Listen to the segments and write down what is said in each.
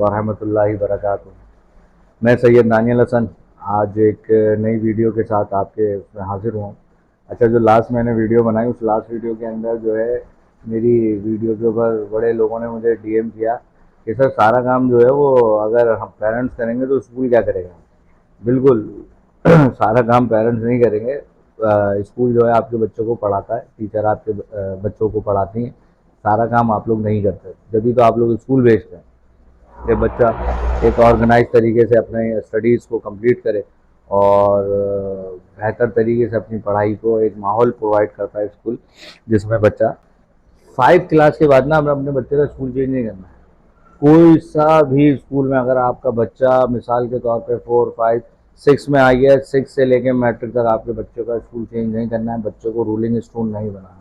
वरहमतुल्लाहि वबरकातुहू। मैं सैयद नानियल हसन आज एक नई वीडियो के साथ आपके उसमें हाजिर हुआ हूँ। अच्छा, जो लास्ट मैंने वीडियो बनाई उस लास्ट वीडियो के अंदर जो है मेरी वीडियो के ऊपर बड़े लोगों ने मुझे डीएम किया कि सर सारा काम जो है वो अगर हम पेरेंट्स करेंगे तो स्कूल क्या करेगा। बिल्कुल सारा काम पेरेंट्स नहीं करेंगे। स्कूल जो है आपके बच्चों को पढ़ाता है, टीचर आपके बच्चों को पढ़ाती हैं। सारा काम आप लोग नहीं करते, जब तो आप लोग स्कूल भेजते हैं कि बच्चा एक ऑर्गेनाइज तरीके से अपने स्टडीज़ को कंप्लीट करे और बेहतर तरीके से अपनी पढ़ाई को एक माहौल प्रोवाइड करता है स्कूल, जिसमें बच्चा 5 क्लास के बाद ना हमें अपने बच्चे का स्कूल चेंज नहीं करना है। कोई सा भी स्कूल में अगर आपका बच्चा मिसाल के तौर पे 4, 5, 6 में आई है, 6 से लेके मैट्रिक तक आपके बच्चों का स्कूल चेंज नहीं करना है, बच्चों को रूलिंग स्टूडेंट नहीं बनाना।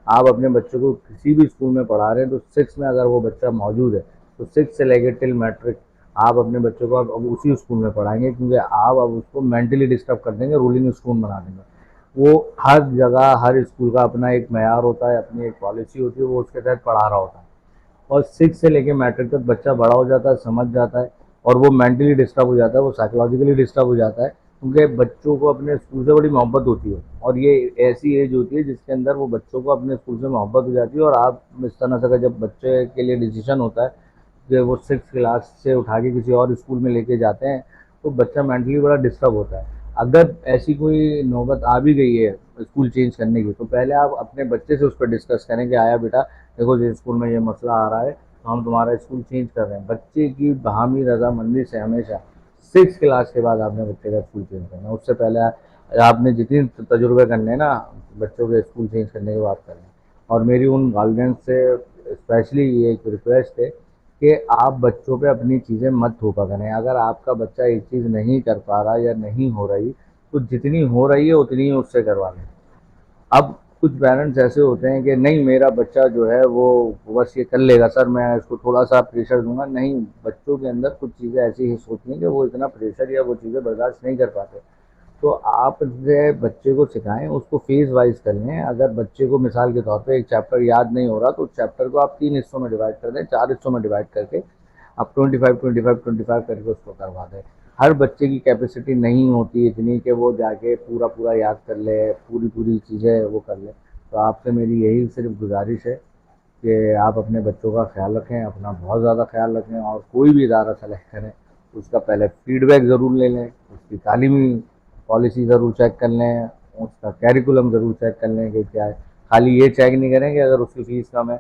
आप अपने बच्चों को किसी भी स्कूल में पढ़ा रहे हैं तो 6 में अगर वो बच्चा मौजूद है तो 6 से लेके टिल मैट्रिक आप अपने बच्चों को अब उसी स्कूल में पढ़ाएंगे, क्योंकि आप अब उसको मेंटली डिस्टर्ब कर देंगे, रूलिंग स्टूडेंट बना देंगे। वो हर जगह हर स्कूल का अपना एक मैयार होता है, अपनी एक पॉलिसी होती है, वो उसके तहत पढ़ा रहा होता है। और 6 से लेके मैट्रिक तक बच्चा बड़ा हो जाता है, समझ जाता है और वो मेंटली डिस्टर्ब हो जाता है, वो साइकोलॉजिकली डिस्टर्ब हो जाता है, क्योंकि बच्चों को अपने स्कूल से बड़ी मोहब्बत होती है और ये ऐसी एज होती है जिसके अंदर वो बच्चों को अपने स्कूल से मोहब्बत हो जाती है। और आप इस तरह से जब बच्चे के लिए डिसीजन होता है कि वो 6 क्लास से उठा के किसी और स्कूल में लेके जाते हैं तो बच्चा मेंटली बड़ा डिस्टर्ब होता है। अगर ऐसी कोई नौबत आ भी गई है स्कूल चेंज करने की तो पहले आप अपने बच्चे से उस पर डिस्कस करें कि आया बेटा, देखो जिस स्कूल में ये मसला आ रहा है तो हम तुम्हारा स्कूल चेंज कर रहे हैं। बच्चे की बहामी रजामंदी से हमेशा 6 क्लास के बाद आपने बच्चे का स्कूल चेंज करना है। उससे पहले आपने जितनी तजुर्बे करने हैं ना बच्चों के स्कूल चेंज करने के बाद करें। और मेरी उन गार्जियन से स्पेशली ये एक रिक्वेस्ट है कि आप बच्चों पे अपनी चीज़ें मत थोपा करें। अगर आपका बच्चा एक चीज़ नहीं कर पा रहा या नहीं हो रही तो जितनी हो रही है उतनी ही उससे करवा लें। अब कुछ पेरेंट्स ऐसे होते हैं कि नहीं मेरा बच्चा जो है वो बस ये कर लेगा सर, मैं इसको थोड़ा सा प्रेशर दूंगा। नहीं, बच्चों के अंदर कुछ चीज़ें ऐसी ही होती हैं कि वो इतना प्रेशर या वो चीज़ें बर्दाश्त नहीं कर पाते। तो आप जो बच्चे को सिखाएं, उसको फेज वाइज कर लें। अगर बच्चे को मिसाल के तौर पे एक चैप्टर याद नहीं हो रहा तो उस चैप्टर को आप 3 हिस्सों में डिवाइड कर दें, 4 हिस्सों में डिवाइड करके आप 25-25-25 करके उसको करवा दें। हर बच्चे की कैपेसिटी नहीं होती इतनी कि वो जाके पूरा पूरा याद कर ले, पूरी पूरी चीज़ें वो कर ले। तो आपसे मेरी यही सिर्फ गुजारिश है कि आप अपने बच्चों का ख्याल रखें, अपना बहुत ज़्यादा ख्याल रखें और कोई भी इदारा सेलेक्ट करें उसका पहले फीडबैक ज़रूर ले लें, उसकी तालीमी पॉलिसी ज़रूर चेक कर लें, उसका कैरिकुलम ज़रूर चेक कर लें कि क्या है। खाली ये चेक नहीं करें कि अगर उसकी फ़ीस कम है,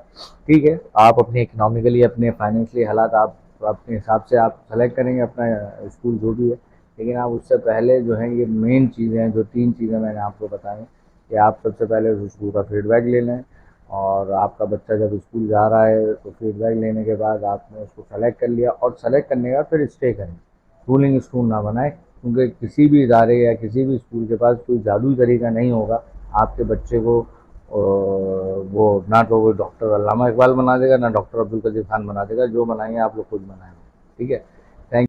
ठीक है, आप अपने इकोनॉमिकली अपने फाइनेंशियली हालात आप अपने हिसाब से आप सेलेक्ट करेंगे अपना स्कूल जो भी है। लेकिन आप उससे पहले जो है ये मेन चीज़ें हैं, जो 3 चीज़ें मैंने आपको बताई कि आप सबसे पहले उस स्कूल का फीडबैक ले लें और आपका बच्चा जब स्कूल जा रहा है तो फीडबैक लेने के बाद आपने उसको सेलेक्ट कर लिया और सेलेक्ट करने के बाद फिर स्टे करें, रूलिंग स्कूल ना बनाए, क्योंकि किसी भी इदारे या किसी भी स्कूल के पास कोई जादुई तरीका नहीं होगा आपके बच्चे को वो ना तो वो डॉक्टर अल्लामा इकबाल बना देगा ना डॉक्टर अब्दुल कदीर खान बना देगा। जो बनाएंगे आप लोग खुद बनाएंगे, ठीक है।